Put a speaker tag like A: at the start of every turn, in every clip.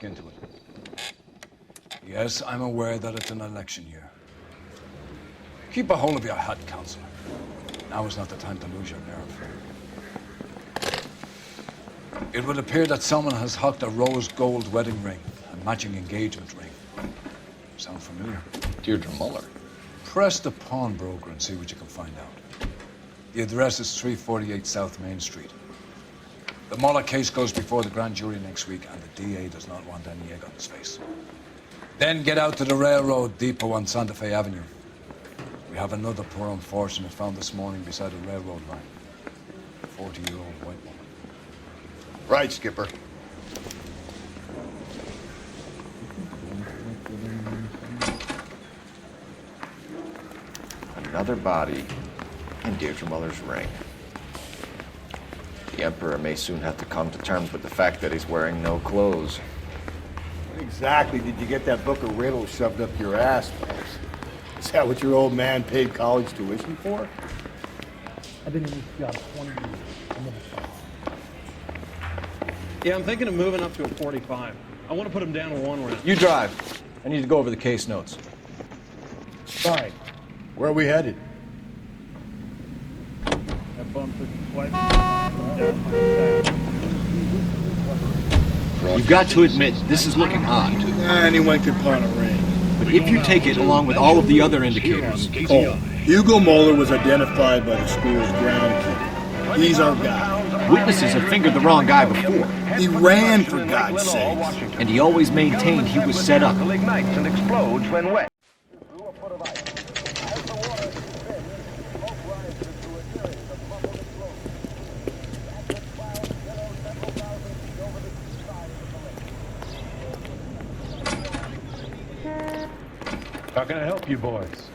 A: into it.
B: Yes, I'm aware that it's an election year. Keep a hold of your hat, Counselor. Now is not the time to lose your nerve. It would appear that someone has hocked a rose gold wedding ring and matching engagement ring. Sound familiar?
A: Deirdre Muller.
B: Press the pawnbroker and see what you can find out. The address is 348 South Main Street. The Muller case goes before the grand jury next week, and the DA does not want any egg on his face. Then get out to the railroad depot on Santa Fe Avenue. We have another poor unfortunate found this morning beside a railroad line. A 40-year-old white woman.
C: Right, Skipper. Another body in Deirdre Muller's ring. The Emperor may soon have to come to terms with the fact that he's wearing no clothes.
D: When exactly did you get that book of riddles shoved up your ass, Phelps? Is that what your old man paid college tuition for?
E: I've been in this job 20 years. I never saw it.
F: Yeah, I'm thinking of moving up to a 45. I want to put him down to 1 round.
A: You drive. I need to go over the case notes.
D: Fine. Where are we headed?
E: That bum took twice.
G: You've got to admit, this is looking odd.
D: Anyone could pawn a ring.
G: But if you take it along with all of the other indicators...
D: Oh, Hugo Muller was identified by the school's groundskeeper. He's our guy.
G: Witnesses have fingered the wrong guy before.
D: He ran, for God's sake.
G: And he always maintained he was set up.
H: Ignites and explodes when wet.
I: How can I help you boys?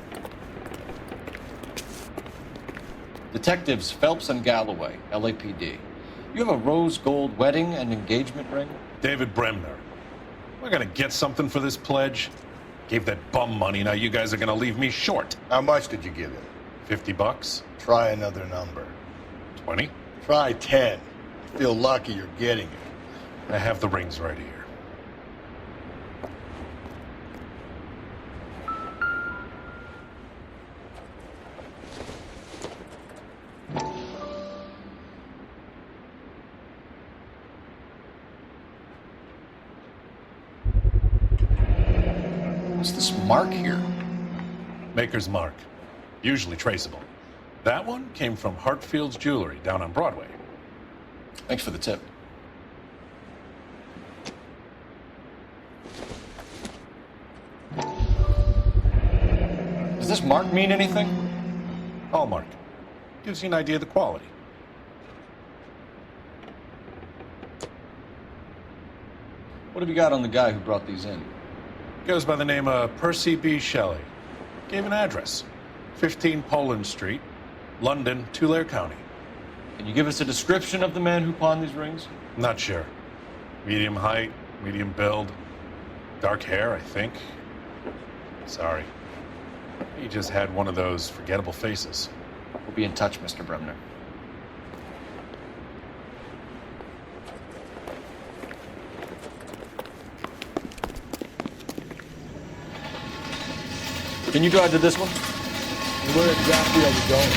A: Detectives Phelps and Galloway, LAPD. You have a rose gold wedding and engagement ring?
I: David Bremner. Am I gonna get something for this pledge? Gave that bum money, now you guys are gonna leave me short.
C: How much did you give him?
I: $50?
C: Try another number.
I: 20?
C: Try 10. Feel lucky you're getting it.
I: I have the rings right here.
A: What's this mark here?
I: Maker's mark. Usually traceable. That one came from Hartfield's Jewelry down on Broadway.
A: Thanks for the tip. Does this mark mean anything?
I: Hallmark. Gives you an idea of the quality.
A: What have you got on the guy who brought these in?
I: Goes by the name of Percy B. Shelley. Gave an address. 15 Poland Street, London, Tulare County.
A: Can you give us a description of the man who pawned these rings?
I: Not sure. Medium height, medium build. Dark hair, I think. Sorry. He just had one of those forgettable faces.
A: We'll be in touch, Mr. Bremner. Can you drive to this one?
D: Where exactly are we going?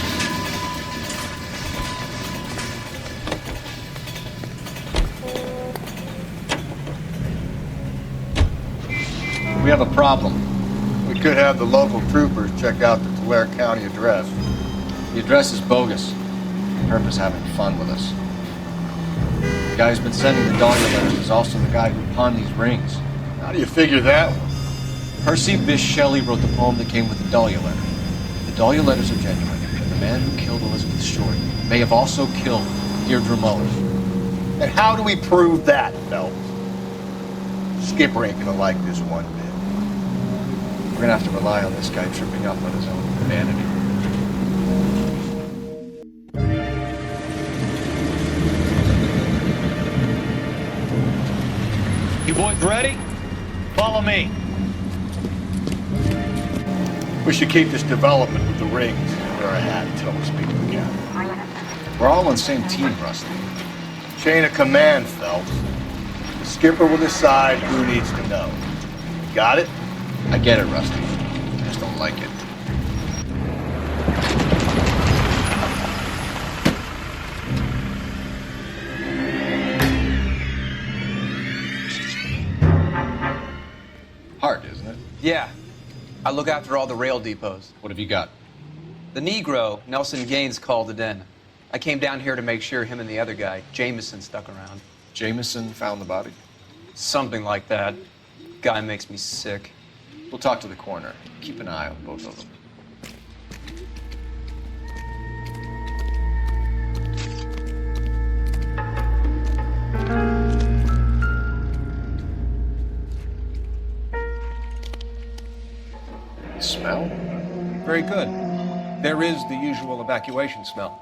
A: We have a problem.
C: We could have the local troopers check out the Tulare County address.
A: The address is bogus. Herb is having fun with us. The guy who's been sending the Dahlia letters is also the guy who pawned these rings.
C: How do you figure that one?
A: Percy Bysshe Shelley wrote the poem that came with the Dahlia letter. The Dahlia letters are genuine, and the man who killed Elizabeth Short may have also killed Deirdre Muller.
C: And how do we prove that, Phelps? Skipper ain't gonna like this one bit.
A: We're gonna have to rely on this guy tripping up on his own vanity.
G: You boys ready? Follow me.
C: We should keep this development with the rings where I had until we speak again.
A: We're all on the same team, Rusty.
C: Chain of command, Phelps. Skipper will decide who needs to know. Got it?
A: I get it, Rusty. I just don't like it. Hard, isn't it?
J: Yeah. I look after all the rail depots.
A: What have you got?
J: The Negro, Nelson Gaines, called it in. I came down here to make sure him and the other guy, Jameson, stuck around.
A: Jameson found the body?
J: Something like that. Guy makes me sick.
A: We'll talk to the coroner. Keep an eye on both of them. Smell?
K: Very good. There is the usual evacuation smell,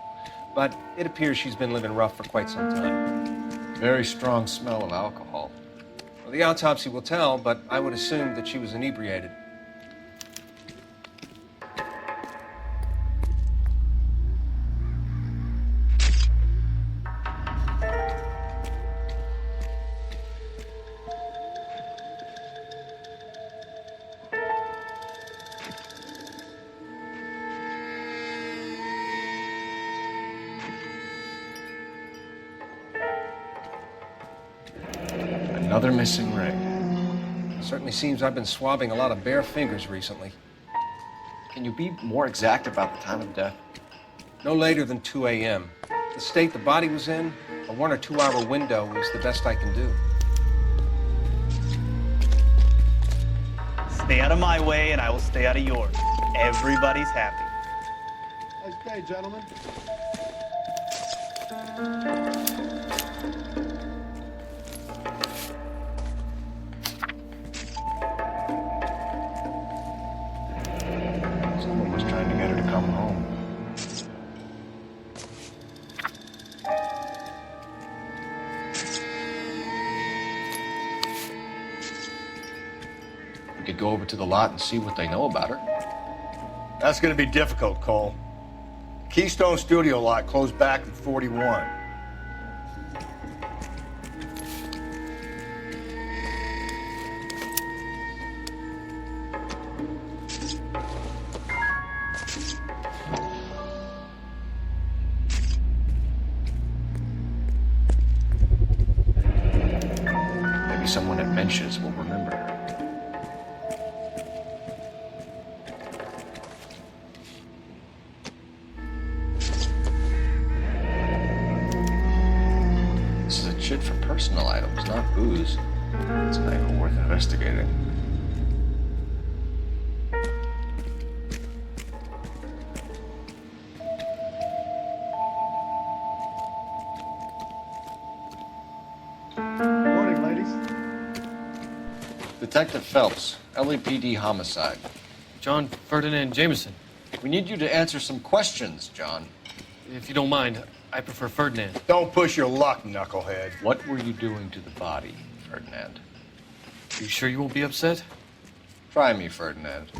K: but it appears she's been living rough for quite some time.
A: Very strong smell of alcohol.
K: Well, the autopsy will tell, but I would assume that she was inebriated.
A: Another missing ring.
K: Certainly seems I've been swabbing a lot of bare fingers recently.
A: Can you be more exact about the time of death?
K: No later than 2 a.m. The state the body was in, a 1 or 2 hour window is the best I can do.
L: Stay out of my way and I will stay out of yours. Everybody's happy.
D: Nice day, gentlemen.
A: Someone was trying to get her to come home. We could go over to the lot and see what they know about her.
C: That's gonna be difficult, Cole. Keystone Studio lot closed back in 41.
A: Maybe someone at Mensch's will remember her. This is a chit for personal items, not booze. It's not even worth investigating.
D: Morning, ladies.
A: Detective Phelps, LAPD homicide.
F: John Ferdinand Jameson.
A: We need you to answer some questions, John.
F: If you don't mind, I prefer Ferdinand.
C: Don't push your luck, knucklehead.
A: What were you doing to the body, Ferdinand?
F: You sure you won't be upset?
A: Try me, Ferdinand.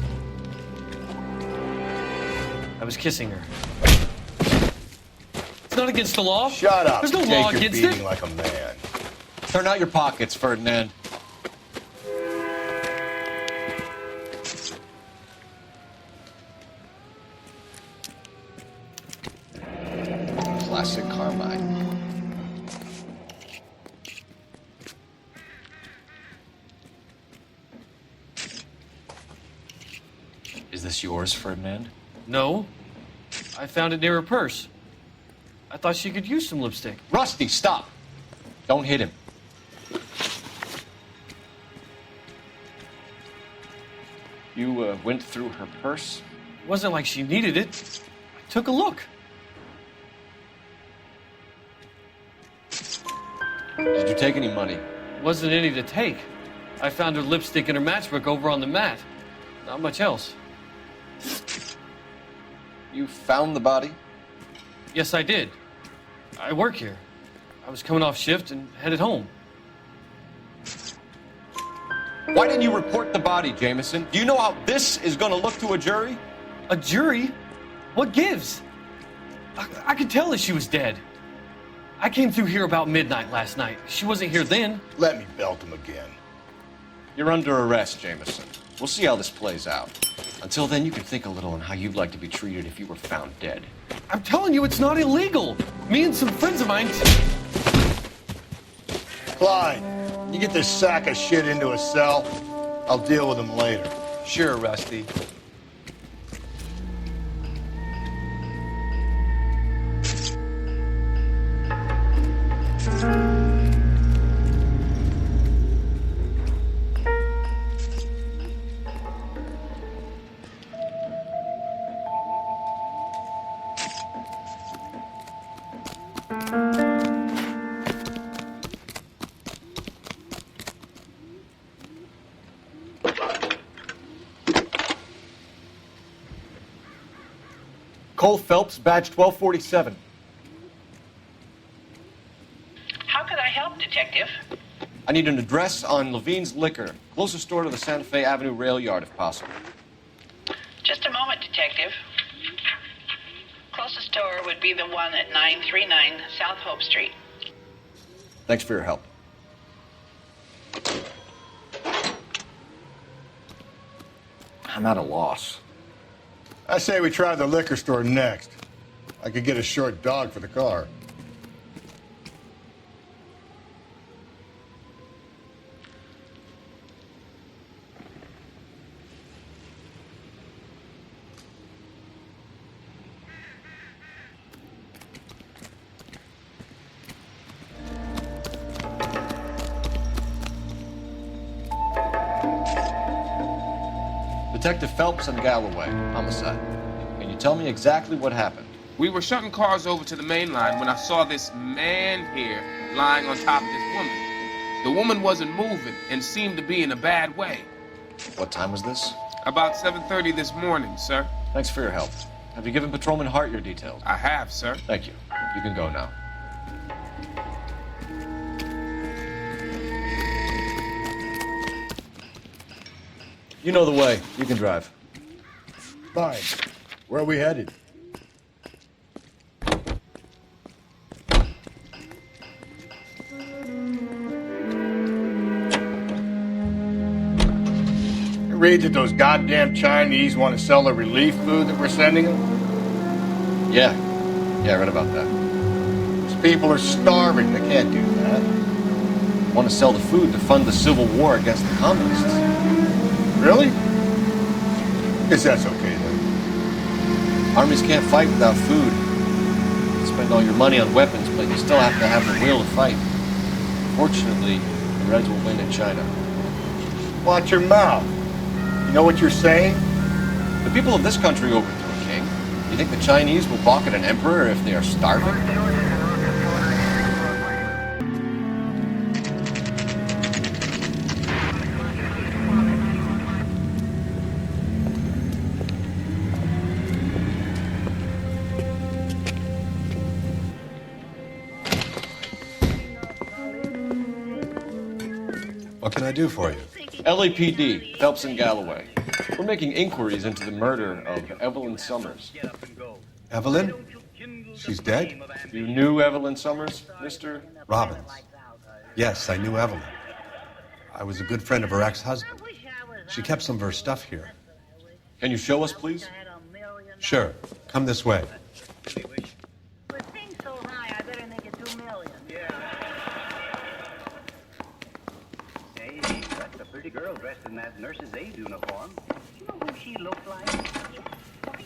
F: I was kissing her. It's not against the law.
C: Shut up.
F: There's no
C: Take
F: law
C: your
F: against
C: beating
F: it.
C: like a man.
A: Turn out your pockets, Ferdinand. Classic Carmine. Is this yours, Ferdinand?
F: No. I found it near her purse. I thought she could use some lipstick.
A: Rusty, stop! Don't hit him. You went through her purse?
F: It wasn't like she needed it. I took a look.
A: Did you take any money?
F: Wasn't any to take. I found her lipstick in her matchbook over on the mat. Not much else.
A: You found the body?
F: Yes, I did. I work here. I was coming off shift and headed home.
A: Why didn't you report the body, Jameson? Do you know how this is going to look to a jury?
F: A jury? What gives? I could tell that she was dead. I came through here about midnight last night. She wasn't here then.
C: Let me belt him again.
A: You're under arrest, Jameson. We'll see how this plays out. Until then, you can think a little on how you'd like to be treated if you were found dead.
F: I'm telling you, it's not illegal. Me and some friends of mine...
C: Clyde, you get this sack of shit into a cell. I'll deal with him later.
J: Sure, Rusty.
A: Cole Phelps, badge 1247.
M: How could I help, Detective?
A: I need an address on Levine's Liquor. Closest store to the Santa Fe Avenue rail yard, if possible.
M: Just a moment, Detective. Closest store would be the one at 939 South Hope Street.
A: Thanks for your help. I'm at a loss.
C: I say we try the liquor store next. I could get a short dog for the car.
A: Detective Phelps and Galloway, homicide. Can you tell me exactly what happened?
N: We were shunting cars over to the main line when I saw this man here lying on top of this woman. The woman wasn't moving and seemed to be in a bad way.
A: What time was this?
N: About 7:30 this morning, sir.
A: Thanks for your help. Have you given Patrolman Hart your details?
N: I have, sir.
A: Thank you. You can go now. You know the way. You can drive.
C: Fine. Where are we headed? You read that those goddamn Chinese want to sell the relief food that we're sending them?
A: Yeah. Yeah, I read about that.
C: These people are starving. They can't do that.
A: Want to sell the food to fund the civil war against the communists.
C: Really? Guess that's okay then.
A: Armies can't fight without food. You spend all your money on weapons, but you still have to have the will to fight. Fortunately, the Reds will win in China.
C: Watch your mouth. You know what you're saying?
A: The people of this country overthrew a king. You think the Chinese will balk at an emperor if they are starving?
O: What can I do for you?
A: LAPD, Phelps and Galloway. We're making inquiries into the murder of Evelyn Summers.
O: Evelyn? She's dead?
A: You knew Evelyn Summers, Mr.
O: Robbins. Yes, I knew Evelyn. I was a good friend of her ex-husband. She kept some of her stuff here.
A: Can you show us, please?
O: Sure. Come this way.
P: Girl dressed in that nurse's aide uniform. You know who she looked like?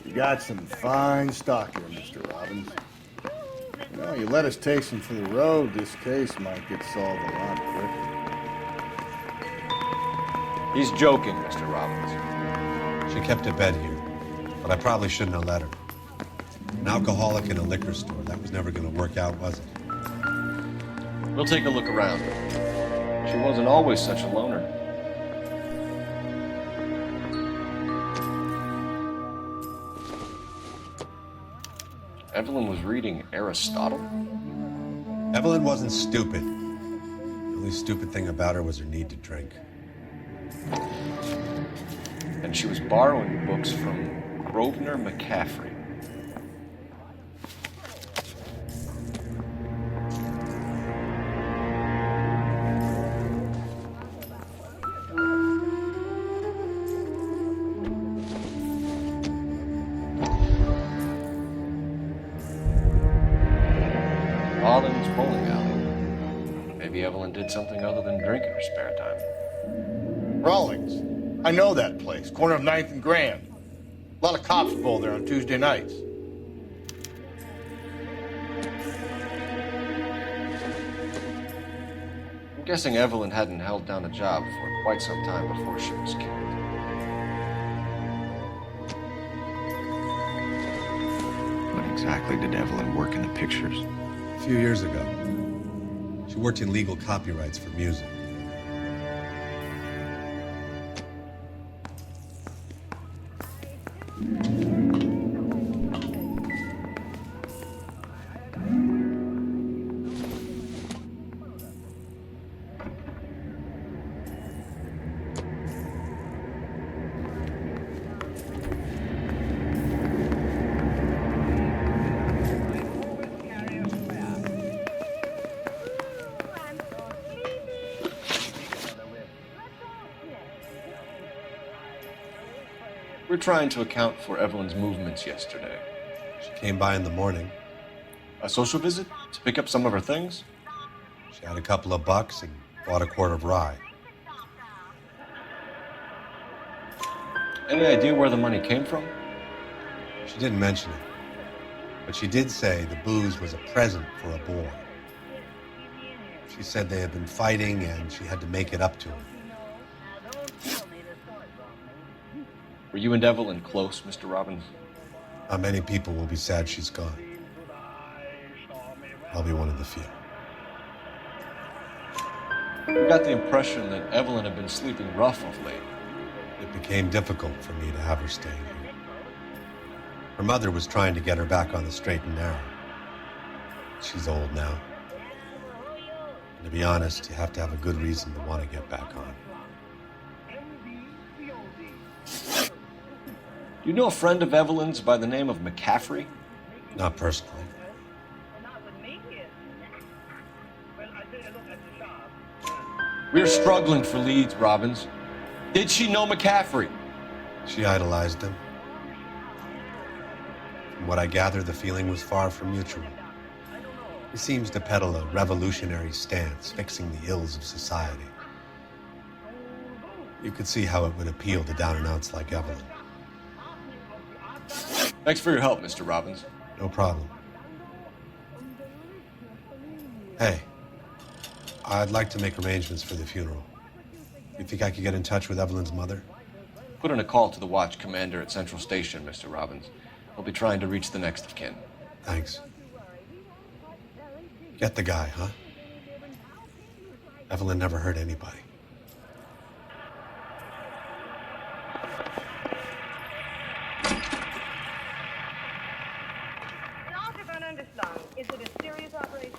D: You got some fine stock here, Mr. Robbins. You know, you let us take some for the road, this case might get solved a lot quicker.
A: He's joking, Mr. Robbins.
O: She kept a bed here, but I probably shouldn't have let her. An alcoholic in a liquor store, that was never going to work out, was it?
A: We'll take a look around. She wasn't always such a loner. Evelyn was reading Aristotle?
O: Evelyn wasn't stupid. The only stupid thing about her was her need to drink.
A: And she was borrowing books from Grosvenor McCaffrey. Rollins bowling alley. Maybe Evelyn did something other than drink in her spare time.
C: Rawlings. I know that place. Corner of 9th and Grand. A lot of cops bowl there on Tuesday nights.
A: I'm guessing Evelyn hadn't held down a job for quite some time before she was killed.
Q: What exactly did Evelyn work in the pictures?
O: A few years ago, she worked in legal copyrights for music.
A: We're trying to account for Evelyn's movements yesterday.
O: She came by in the morning.
A: A social visit? To pick up some of her things?
O: She had a couple of bucks and bought a quart of rye.
A: Any idea where the money came from?
O: She didn't mention it, but she did say the booze was a present for a boy. She said they had been fighting and she had to make it up to him.
A: Were you and Evelyn close, Mr. Robbins?
O: Not many people will be sad she's gone. I'll be one of the few.
A: We got the impression that Evelyn had been sleeping rough of late.
O: It became difficult for me to have her staying here. Her mother was trying to get her back on the straight and narrow. She's old now. And to be honest, you have to have a good reason to want to get back on.
A: Do you know a friend of Evelyn's by the name of McCaffrey?
O: Not personally.
A: We're struggling for leads, Robbins. Did she know McCaffrey?
O: She idolized him. From what I gather, the feeling was far from mutual. He seems to peddle a revolutionary stance, fixing the ills of society. You could see how it would appeal to down-and-outs like Evelyn.
A: Thanks for your help, Mr. Robbins.
O: No problem. Hey, I'd like to make arrangements for the funeral. You think I could get in touch with Evelyn's mother?
A: Put in a call to the watch commander at Central Station, Mr. Robbins. He'll be trying to reach the next of kin.
O: Thanks. Get the guy, huh? Evelyn never hurt anybody.
R: Is it a serious operation?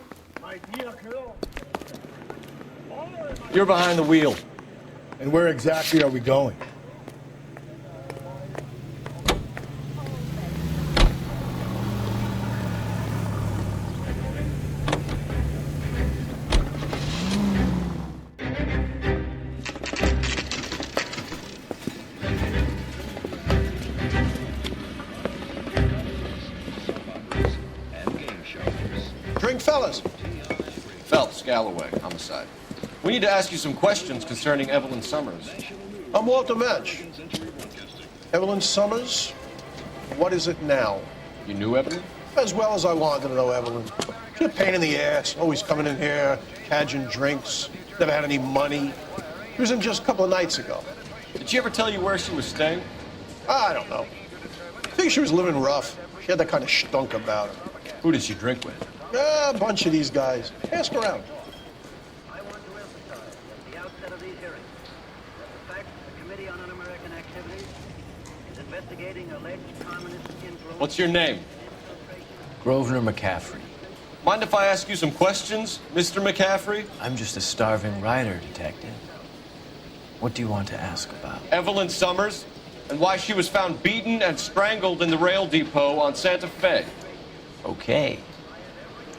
A: You're behind the wheel.
C: And where exactly are we going?
K: Drink, fellas.
A: Phelps, Galloway, homicide. We need to ask you some questions concerning Evelyn Summers.
K: I'm Walter Mensch. Evelyn Summers? What is it now?
A: You knew Evelyn?
K: As well as I wanted to know Evelyn. She's a pain in the ass, always coming in here, cadging drinks, never had any money. She was in just a couple of nights ago.
A: Did she ever tell you where she was staying?
K: I don't know. I think she was living rough. She had that kind of stunk about her.
A: Who did she drink with?
K: A bunch of these guys. Ask around.
P: I want to emphasize at the outset of these hearings the fact that the Committee on Un-American Activities is investigating alleged communist influence.
A: What's your name?
S: Grosvenor McCaffrey.
A: Mind if I ask you some questions, Mr. McCaffrey?
S: I'm just a starving writer, Detective. What do you want to ask about?
A: Evelyn Summers, and why she was found beaten and strangled in the rail depot on Santa Fe.
S: Okay.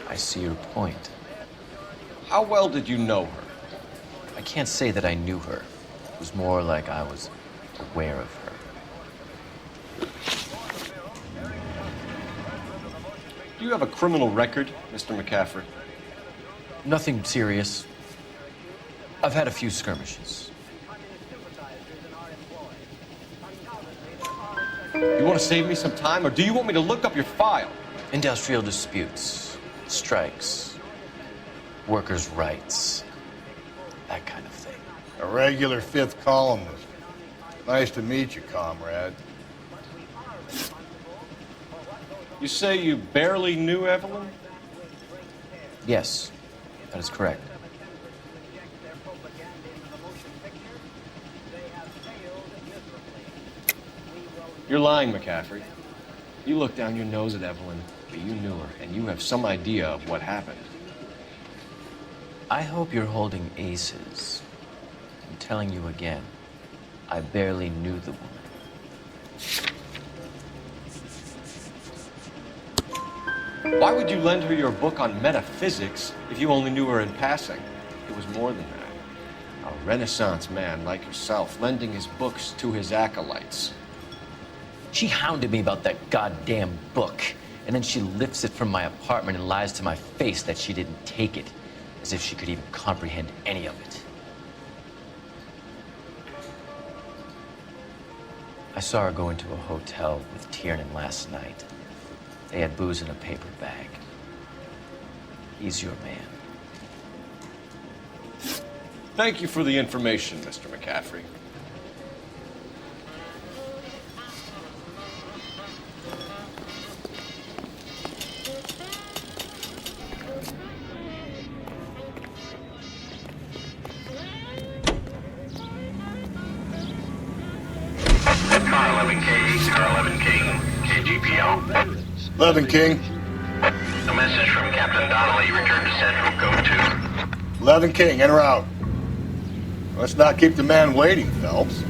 S: I see your point.
A: How well did you know her?
S: I can't say that I knew her. It was more like I was aware of her.
A: Do you have a criminal record, Mr. McCaffrey?
S: Nothing serious. I've had a few skirmishes.
A: You want to save me some time, or do you want me to look up your file?
S: Industrial disputes, strikes, workers' rights, that kind of thing.
C: A regular fifth columnist. Nice to meet you, comrade.
A: You say you barely knew Evelyn?
S: Yes, that is correct.
A: You're lying, McCaffrey. You looked down your nose at Evelyn, but you knew her, and you have some idea of what happened.
S: I hope you're holding aces. I'm telling you again, I barely knew the woman.
A: Why would you lend her your book on metaphysics if you only knew her in passing? It was more than that. A Renaissance man like yourself, lending his books to his acolytes.
S: She hounded me about that goddamn book, and then she lifts it from my apartment and lies to my face that she didn't take it, as if she could even comprehend any of it. I saw her go into a hotel with Tiernan last night. They had booze in a paper bag. He's your man.
A: Thank you for the information, Mr. McCaffrey.
H: Car 11K, Car 11 King, KGPO.
C: 11 King.
H: A message from Captain Donnelly. Return to Central. Go to
C: 11 King, en route. Let's not keep the man waiting, Phelps.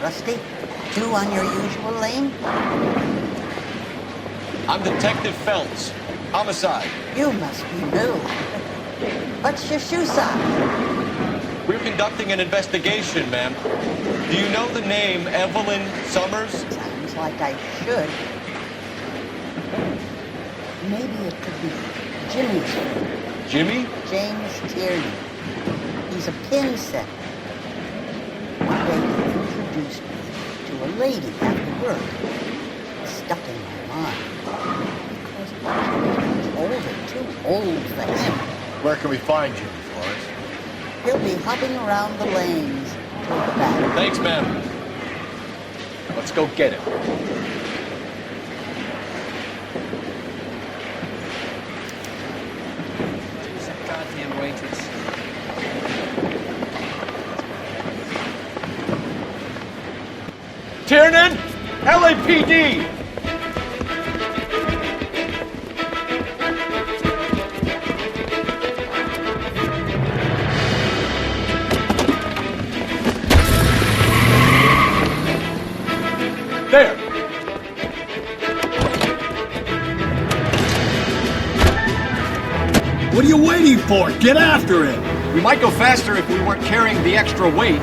T: Rusty? Two on your usual lane?
A: I'm Detective Phelps. Homicide.
T: You must be new. What's your shoe size?
A: We're conducting an investigation, ma'am. Do you know the name Evelyn Summers?
T: Sounds like I should. Maybe it could be Jimmy's friend.
A: Jimmy?
T: James Tierney. He's a pin setter. One day he introduced me to a lady after work. It stuck in my mind. Because he's older, too old for him.
C: Where can we find Jimmy, Flores?
T: He'll be hopping around the lanes toward the back.
A: Thanks, ma'am. Let's go get him.
J: Who's that goddamn waitress?
A: Tiernan! LAPD!
C: There! What are you waiting for? Get after it!
A: We might go faster if we weren't carrying the extra weight.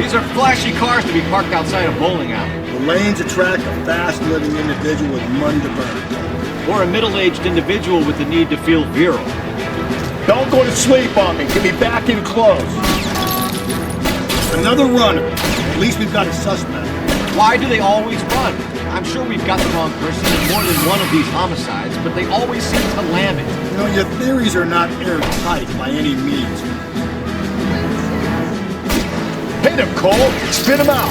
A: These are flashy cars to be parked outside a bowling alley.
D: The lanes attract a fast-living individual with money to burn.
A: Or a middle-aged individual with the need to feel virile.
C: Don't go to sleep on me. Get me back in close. Another runner. At least we've got a suspect.
A: Why do they always run? I'm sure we've got the wrong person in more than one of these homicides, but they always seem to lam it.
D: You know, your theories are not airtight by any means.
C: Hit him, Cole! Spit him out!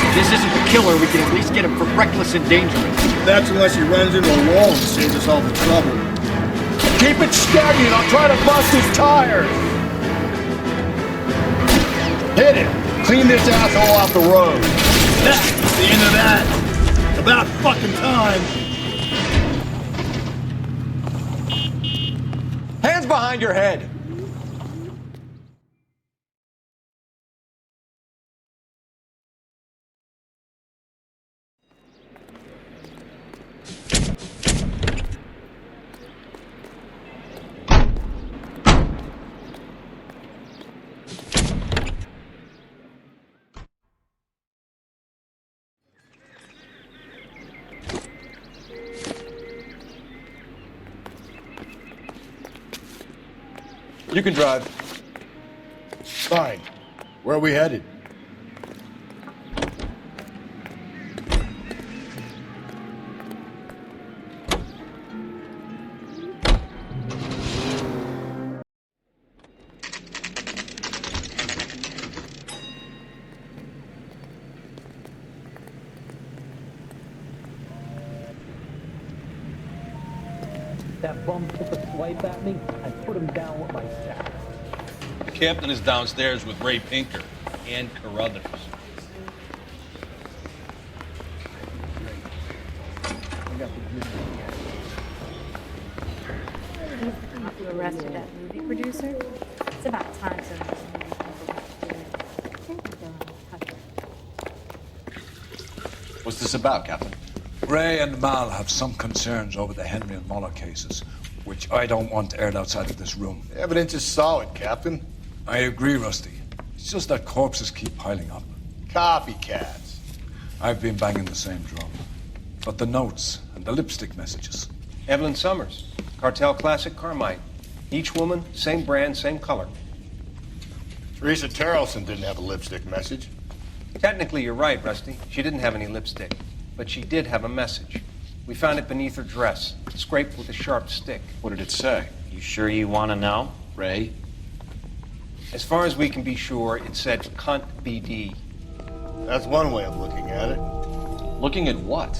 A: If this isn't the killer, we can at least get him for reckless endangerment.
D: That's unless he runs into a wall and saves us all the trouble.
C: Keep it steady and I'll try to bust his tires! Hit him! Clean this asshole off the road!
D: That's the end of that! It's about fucking time!
A: Hands behind your head!
C: You can drive. Fine. Where are we headed?
E: That bum took a swipe at me, I put him down with my sack.
U: The captain is downstairs with Ray Pinker and Carruthers.
V: You arrested that movie producer? It's about time some of those movies
A: What's this about, Captain?
B: Ray and Mal have some concerns over the Henry and Muller cases, which I don't want aired outside of this room.
D: The evidence is solid, Captain.
B: I agree, Rusty. It's just that corpses keep piling up.
D: Copycats.
B: I've been banging the same drum. But the notes and the lipstick messages.
K: Evelyn Summers, Cartel Classic Carmine. Each woman, same brand, same color.
D: Teresa Terrelson didn't have a lipstick message.
K: Technically, you're right, Rusty. She didn't have any lipstick. But she did have a message. We found it beneath her dress, scraped with a sharp stick.
A: What did it say?
S: You sure you want to know?
A: Ray?
K: As far as we can be sure, it said cunt BD.
D: That's one way of looking at it.
A: Looking at what?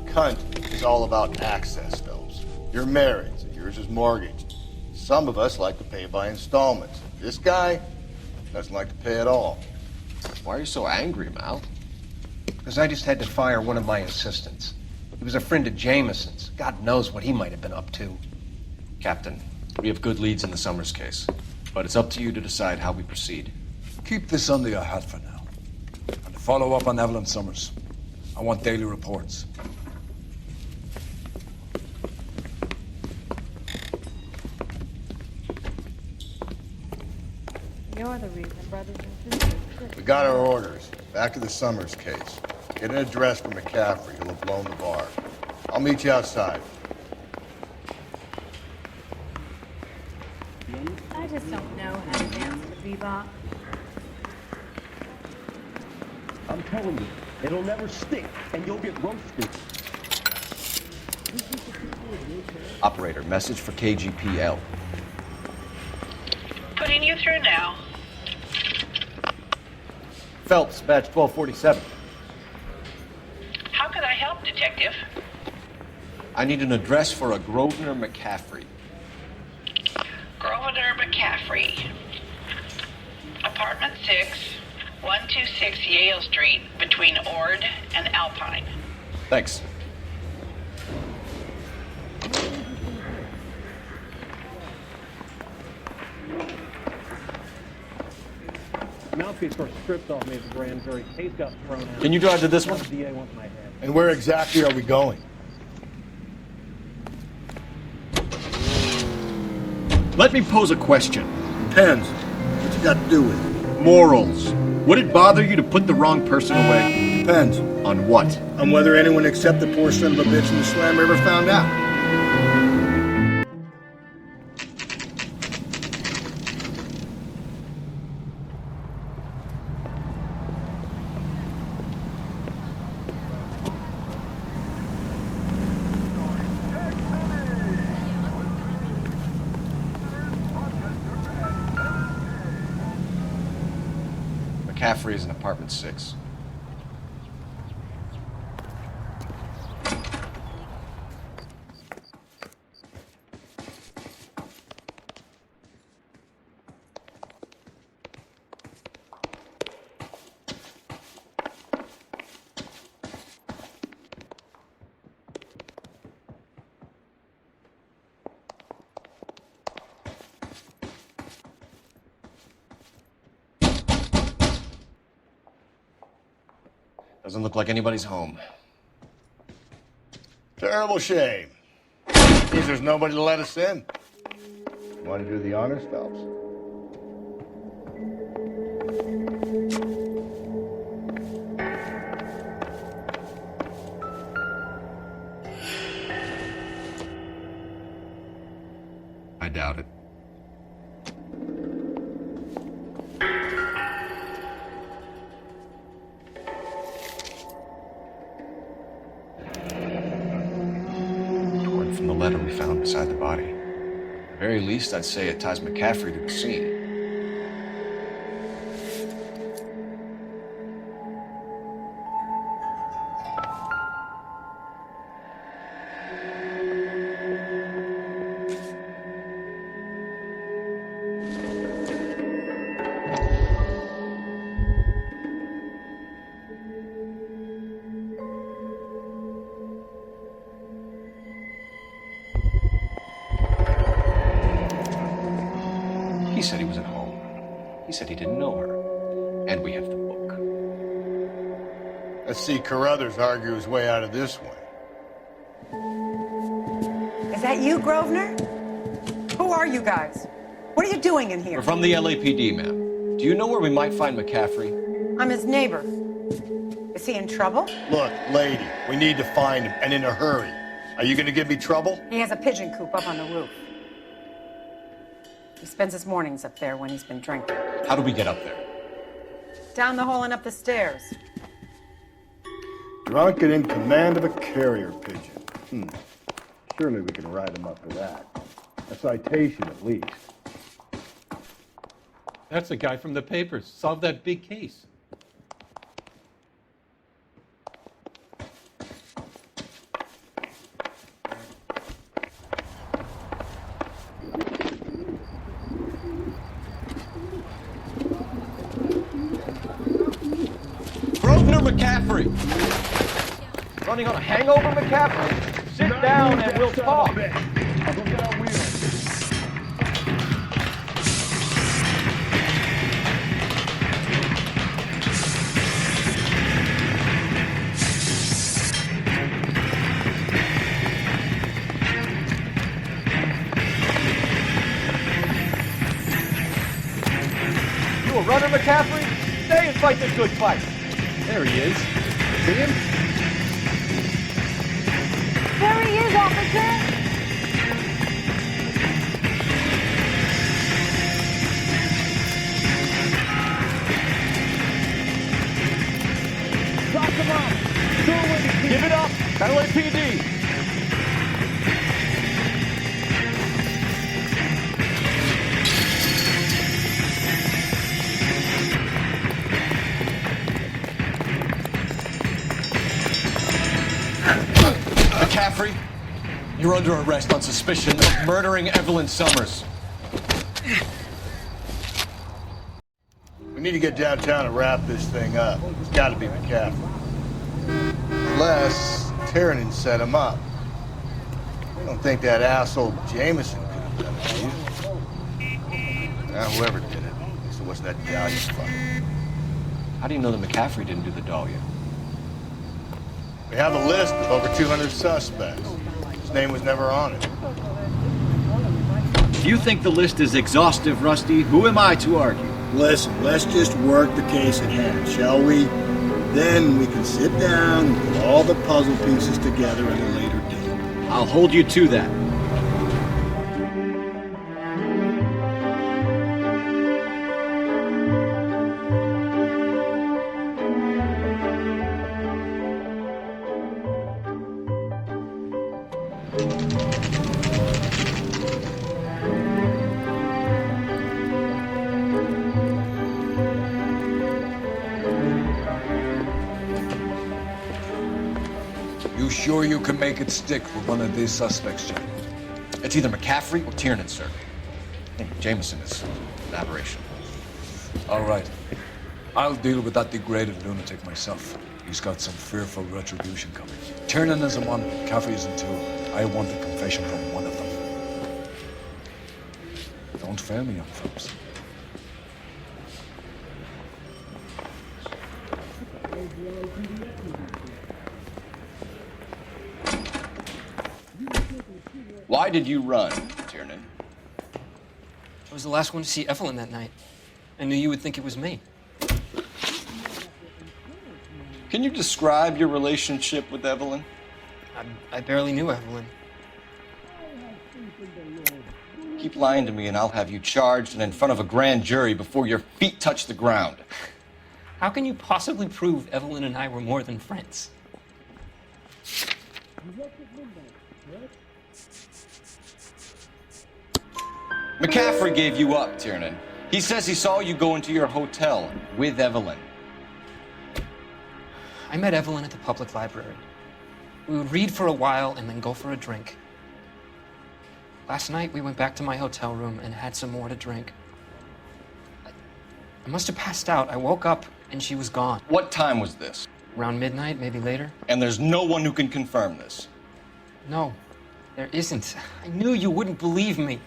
D: Cunt is all about access, Phelps. You're married, so yours is mortgaged. Some of us like to pay by installments. This guy doesn't like to pay at all.
A: Why are you so angry, Mal?
K: Because I just had to fire one of my assistants. He was a friend of Jameson's. God knows what he might have been up to.
A: Captain, we have good leads in the Summers case, but it's up to you to decide how we proceed.
B: Keep this under your hat for now. And to follow up on Evelyn Summers, I want daily reports.
V: You're the reason, brothers and sisters.
D: We got our orders. Back to the Summers case. Get an address for McCaffrey. He'll have blown the bar. I'll meet you outside.
V: I just don't know how to dance the bebop.
G: I'm telling you, it'll never stick, and you'll get roasted.
A: Operator, message for KGPL.
M: Putting you through now.
A: Phelps, batch 1247.
M: How could I help, Detective?
A: I need an address for a Grosvenor McCaffrey.
M: Grosvenor McCaffrey. Apartment 6, 126 Yale Street, between Ord and Alpine.
A: Thanks.
E: mouthpiece was stripped off me at the grand jury. Case got thrown out.
A: Can you drive to this one?
E: The DA wants my head.
D: And where exactly are we going?
A: Let me pose a question.
D: Depends. What you got to do with it?
A: Morals. Would it bother you to put the wrong person away?
D: Depends.
A: On what?
D: On whether anyone except the poor son of a bitch in the slammer ever found out.
A: McCaffrey is in apartment 6. Doesn't look like anybody's home.
D: Terrible shame. Means there's nobody to let us in. Want to do the honors, Phelps?
A: I doubt it. Torn from the letter we found beside the body. At the very least, I'd say it ties McCaffrey to the scene. He said he was at home. He said he didn't know her. And we have the book.
D: Let's see Carruthers argue his way out of this one.
I: Is that you, Grosvenor? Who are you guys? What are you doing in here?
A: We're from the LAPD, ma'am. Do you know where we might find McCaffrey?
I: I'm his neighbor. Is he in trouble?
D: Look, lady, we need to find him, and in a hurry. Are you going to give me trouble?
I: He has a pigeon coop up on the roof. He spends his mornings up there when he's been drinking.
A: How do we get up there?
I: Down the hall and up the stairs.
D: Drunk and in command of a carrier pigeon. Surely we can write him up for that. A citation, at least.
U: That's the guy from the papers. Solved that big case.
A: Grosvenor McCaffrey! Running on a hangover, McCaffrey? Sit down and we'll talk. You a runner, McCaffrey? Stay and fight this good fight. There he is. See him?
R: There he is, officer!
G: Drop the bomb!
A: Give it up! LAPD! McCaffrey, you're under arrest on suspicion of murdering Evelyn Summers.
D: We need to get downtown and wrap this thing up. It's got to be McCaffrey. Unless Tiernan set him up. I don't think that asshole Jameson could have done it, do you? Now, whoever did it, it's the was that Dahlia fuck.
A: How do you know that McCaffrey didn't do the Dahlia?
D: We have a list of over 200 suspects. His name was never on it.
A: If you think the list is exhaustive, Rusty, who am I to argue?
F: Listen, let's just work the case at hand, shall we? Then we can sit down and put all the puzzle pieces together at a later date.
A: I'll hold you to that.
B: You sure you can make it stick with one of these suspects, Jack?
A: It's either McCaffrey or Tiernan, sir. Jameson is an aberration.
B: All right. I'll deal with that degraded lunatic myself. He's got some fearful retribution coming. Tiernan isn't one, McCaffrey isn't two. I want a confession from one of them. Don't fail me, young Phelps.
A: Why did you run, Tiernan?
J: I was the last one to see Evelyn that night. I knew you would think it was me.
A: Can you describe your relationship with Evelyn?
J: I barely knew Evelyn.
A: Keep lying to me and I'll have you charged and in front of a grand jury before your feet touch the ground.
J: How can you possibly prove Evelyn and I were more than friends?
A: McCaffrey gave you up, Tiernan. He says he saw you go into your hotel with Evelyn.
J: I met Evelyn at the public library. We would read for a while and then go for a drink. Last night, we went back to my hotel room and had some more to drink. I must have passed out. I woke up and she was gone.
A: What time was this?
J: Around midnight, maybe later.
A: And there's no one who can confirm this?
J: No, there isn't. I knew you wouldn't believe me.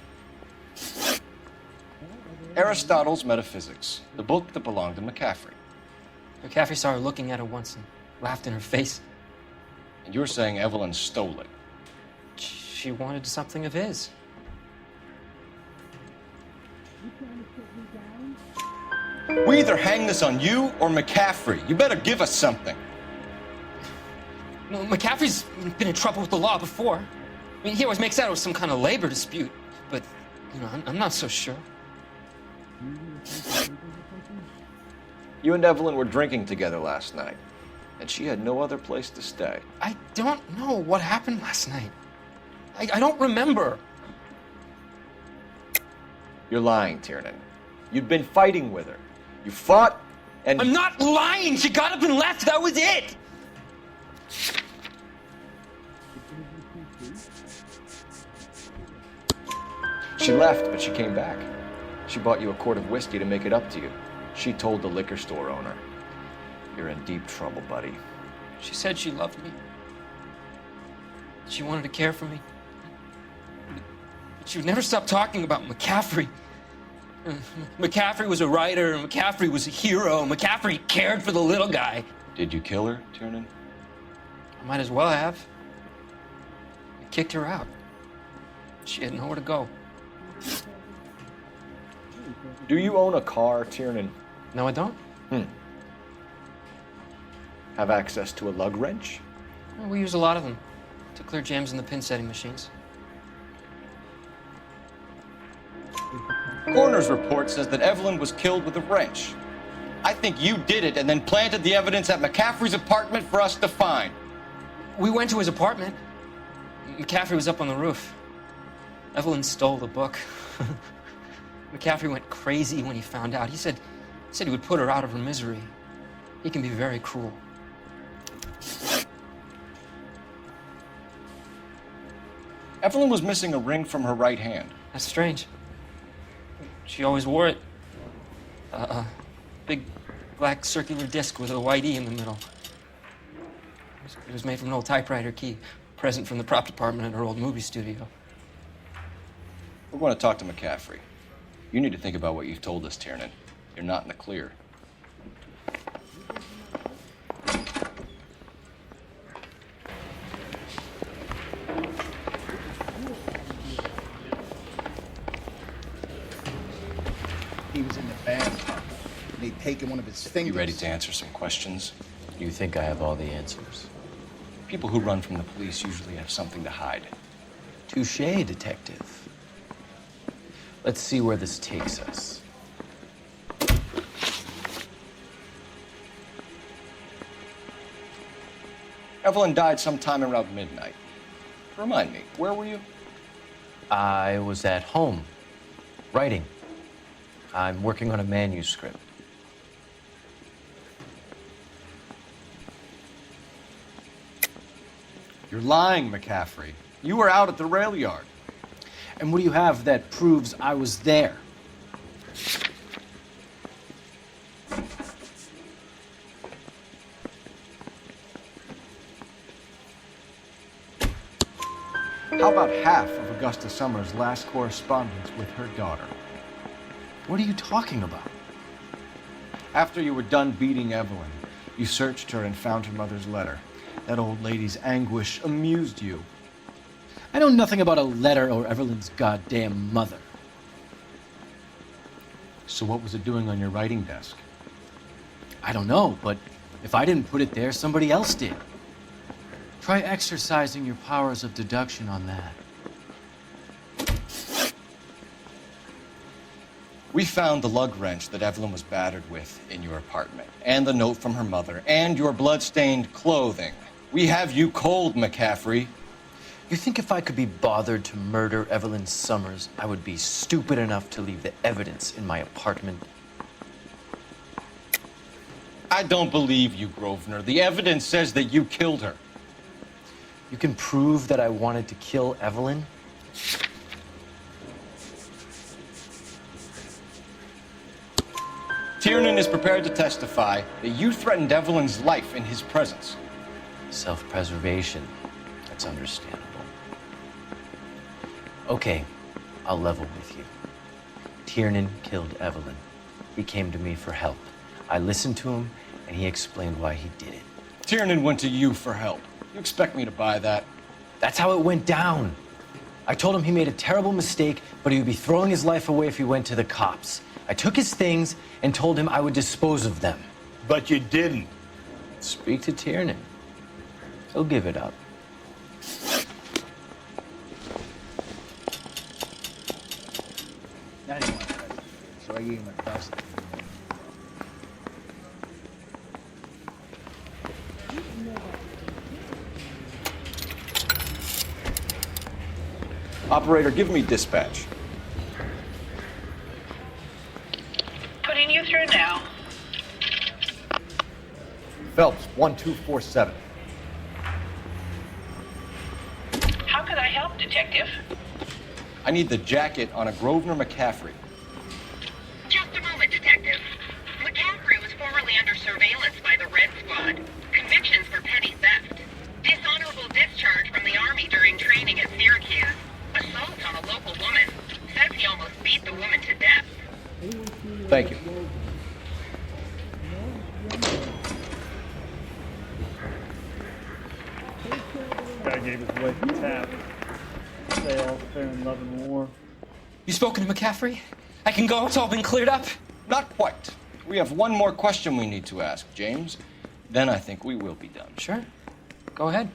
A: Aristotle's Metaphysics, the book that belonged to McCaffrey.
J: McCaffrey saw her looking at her once and laughed in her face.
A: And you're saying Evelyn stole it?
J: She wanted something of his.
A: We either hang this on you or McCaffrey. You better give us something.
J: Well, McCaffrey's been in trouble with the law before. I mean, he always makes out it was some kind of labor dispute, but, you know, I'm not so sure.
A: You and Evelyn were drinking together last night, and she had no other place to stay.
J: I don't know what happened last night. I don't remember.
A: You're lying, Tiernan. You'd been fighting with her. You fought, and...
J: I'm not lying! She got up and left! That was it!
A: She left, but she came back. She bought you a quart of whiskey to make it up to you. She told the liquor store owner. You're in deep trouble, buddy.
J: She said she loved me. She wanted to care for me. But she would never stop talking about McCaffrey. McCaffrey was a writer, McCaffrey was a hero, McCaffrey cared for the little guy.
A: Did you kill her, Tiernan?
J: I might as well have. I kicked her out. She had nowhere to go.
A: Do you own a car, Tiernan?
J: No, I don't.
A: Have access to a lug wrench?
J: Well, we use a lot of them to clear jams in the pin setting machines.
A: Coroner's report says that Evelyn was killed with a wrench. I think you did it and then planted the evidence at McCaffrey's apartment for us to find.
J: We went to his apartment. McCaffrey was up on the roof. Evelyn stole the book. McCaffrey went crazy when he found out. He said he would put her out of her misery. He can be very cruel.
A: Evelyn was missing a ring from her right hand.
J: That's strange. She always wore it. Big black circular disc with a white E in the middle. It was made from an old typewriter key, present from the prop department at her old movie studio.
A: We're going to talk to McCaffrey. You need to think about what you've told us, Tiernan. You're not in the clear.
L: He was in the bathtub. They'd taken one of his fingers.
A: You ready to answer some questions?
S: You think I have all the answers?
A: People who run from the police usually have something to hide.
S: Touché, detective. Let's see where this takes us.
A: Evelyn died sometime around midnight. Remind me, where were you?
S: I was at home, writing. I'm working on a manuscript.
A: You're lying, McCaffrey. You were out at the rail yard.
N: And what do you have that proves I was there?
A: How about half of Augusta Summers' last correspondence with her daughter?
N: What are you talking about?
A: After you were done beating Evelyn, you searched her and found her mother's letter. That old lady's anguish amused you.
N: I know nothing about a letter or Evelyn's goddamn mother.
A: So what was it doing on your writing desk?
N: I don't know, but if I didn't put it there, somebody else did. Try exercising your powers of deduction on that.
A: We found the lug wrench that Evelyn was battered with in your apartment, and the note from her mother, and your blood-stained clothing. We have you cold, McCaffrey.
S: You think if I could be bothered to murder Evelyn Summers, I would be stupid enough to leave the evidence in my apartment?
A: I don't believe you, Grosvenor. The evidence says that you killed her.
S: You can prove that I wanted to kill Evelyn?
A: Tiernan is prepared to testify that you threatened Evelyn's life in his presence.
S: Self-preservation. That's understandable. Okay, I'll level with you. Tiernan killed Evelyn. He came to me for help. I listened to him, and he explained why he did it.
A: Tiernan went to you for help. You expect me to buy that?
S: That's how it went down. I told him he made a terrible mistake, but he would be throwing his life away if he went to the cops. I took his things and told him I would dispose of them.
C: But you didn't.
S: Speak to Tiernan. He'll give it up.
L: Now he wanted to, so I gave him a dozen.
A: Operator, give me dispatch.
M: Putting you through now.
A: Phelps, 1247.
M: How could I help, Detective?
A: I need the jacket on a Grosvenor McCaffrey.
W: Just a moment, Detective. McCaffrey was formerly under surveillance by the Red Squad. Convictions for petty theft. Dishonorable discharge from the Army during training at Syracuse. Assault on a local woman. Says he almost beat the woman to death.
A: Thank you.
X: Guy gave his wife a tap. Say all fair in love and war.
J: You spoken to McCaffrey? I can go? It's all been cleared up?
A: Not quite. We have one more question we need to ask, James. Then I think we will be done.
J: Sure. Go ahead.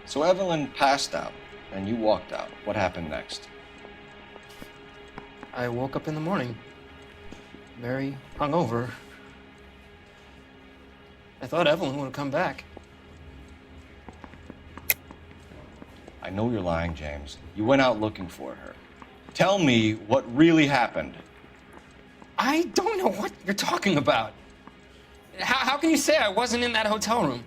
A: So Evelyn passed out, and you walked out. What happened next?
J: I woke up in the morning, very hungover. I thought Evelyn would have come back.
A: I know you're lying, James. You went out looking for her. Tell me what really happened.
J: I don't know what you're talking about. How can you say I wasn't in that hotel room?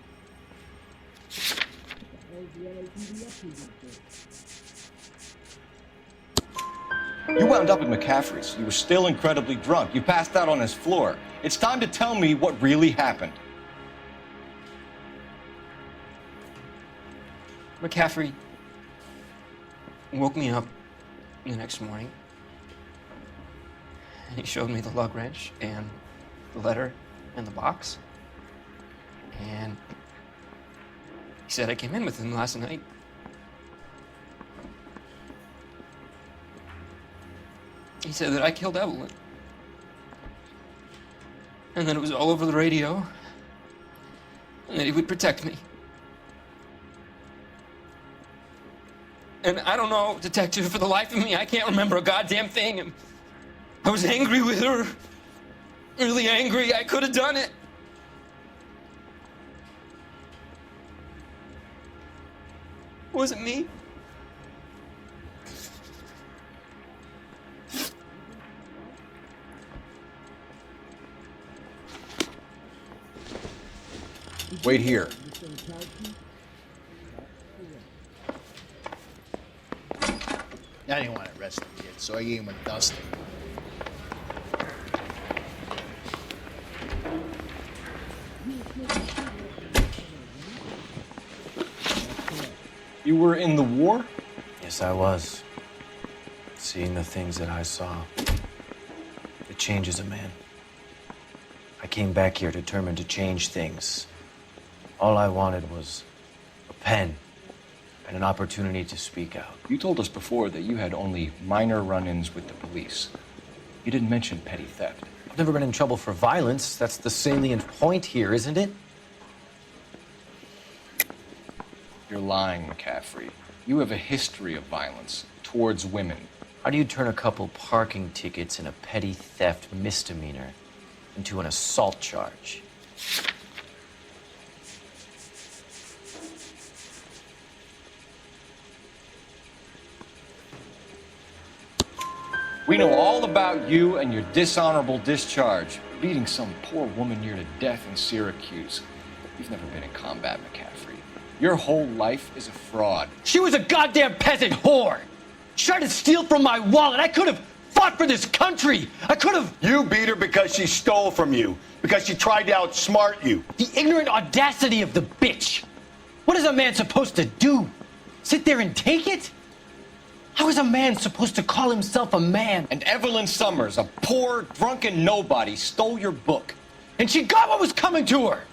A: You wound up at McCaffrey's. You were still incredibly drunk. You passed out on his floor. It's time to tell me what really happened.
J: McCaffrey woke me up the next morning. And he showed me the lug wrench and the letter and the box. And he said I came in with him last night. He said that I killed Evelyn. And that it was all over the radio. And that he would protect me. And I don't know, detective, for the life of me, I can't remember a goddamn thing. And I was angry with her. Really angry. I could have done it. It wasn't me.
B: Wait here.
L: I didn't want to arrest the kid, so I gave him a dusting.
A: You were in the war?
S: Yes, I was. Seeing the things that I saw, it changes a man. I came back here determined to change things. All I wanted was a pen and an opportunity to speak out.
A: You told us before that you had only minor run-ins with the police. You didn't mention petty theft.
S: I've never been in trouble for violence. That's the salient point here, isn't it?
A: You're lying, McCaffrey. You have a history of violence towards women.
S: How do you turn a couple parking tickets and a petty theft misdemeanor into an assault charge?
A: We know all about you and your dishonorable discharge, beating some poor woman near to death in Syracuse. You've never been in combat, McCaffrey. Your whole life is a fraud.
S: She was a goddamn peasant whore! She tried to steal from my wallet. I could have fought for this country. I could have...
C: You beat her because she stole from you, because she tried to outsmart you.
S: The ignorant audacity of the bitch. What is a man supposed to do? Sit there and take it? How is a man supposed to call himself a man?
A: And Evelyn Summers, a poor, drunken nobody, stole your book.
S: And she got what was coming to her!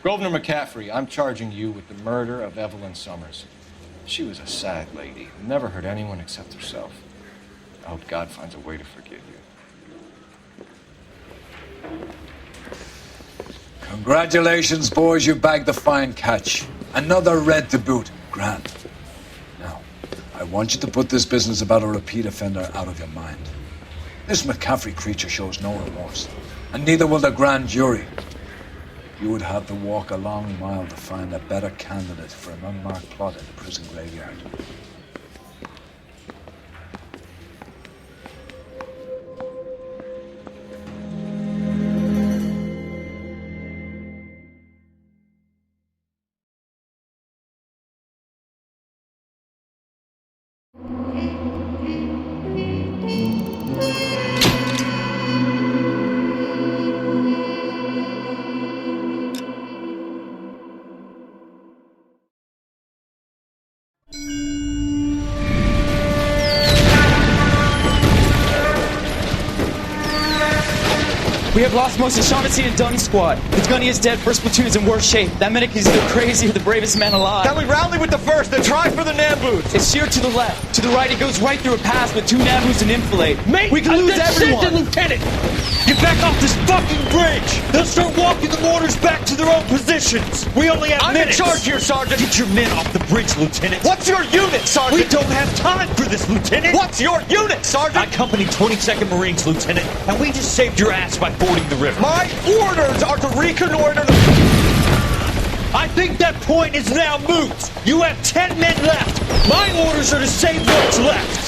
A: Grosvenor McCaffrey, I'm charging you with the murder of Evelyn Summers. She was a sad lady, never hurt anyone except herself. I hope God finds a way to forgive you.
B: Congratulations, boys, you bagged the fine catch. Another red to boot. Grand. Now, I want you to put this business about a repeat offender out of your mind. This McCaffrey creature shows no remorse, and neither will the grand jury. You would have to walk a long mile to find a better candidate for an unmarked plot in the prison graveyard.
H: We have lost most of Shaughnessy and Dunn's squad. The gunny is dead, first platoon is in worse shape. That medic is either crazy or the bravest man alive.
O: Then we rally with the first, then try for the Nambus!
H: It's sheer to the left. To the right, it goes right through a pass with 2 Nambus and enfilade.
O: Mate,
H: we can lose everyone!
O: Lieutenant! Get back off this fucking bridge! They'll start walking the mortars back to their own positions! We only have minutes! I'm in charge here, Sergeant! Get your men off the bridge, Lieutenant! What's your unit, Sergeant? We don't have time for this, Lieutenant! What's your unit, Sergeant? I company 22nd Marines, Lieutenant, and we just saved your ass by fording the river. My orders are to reconnoiter the... I think that point is now moot! You have 10 men left! My orders are to save what's left!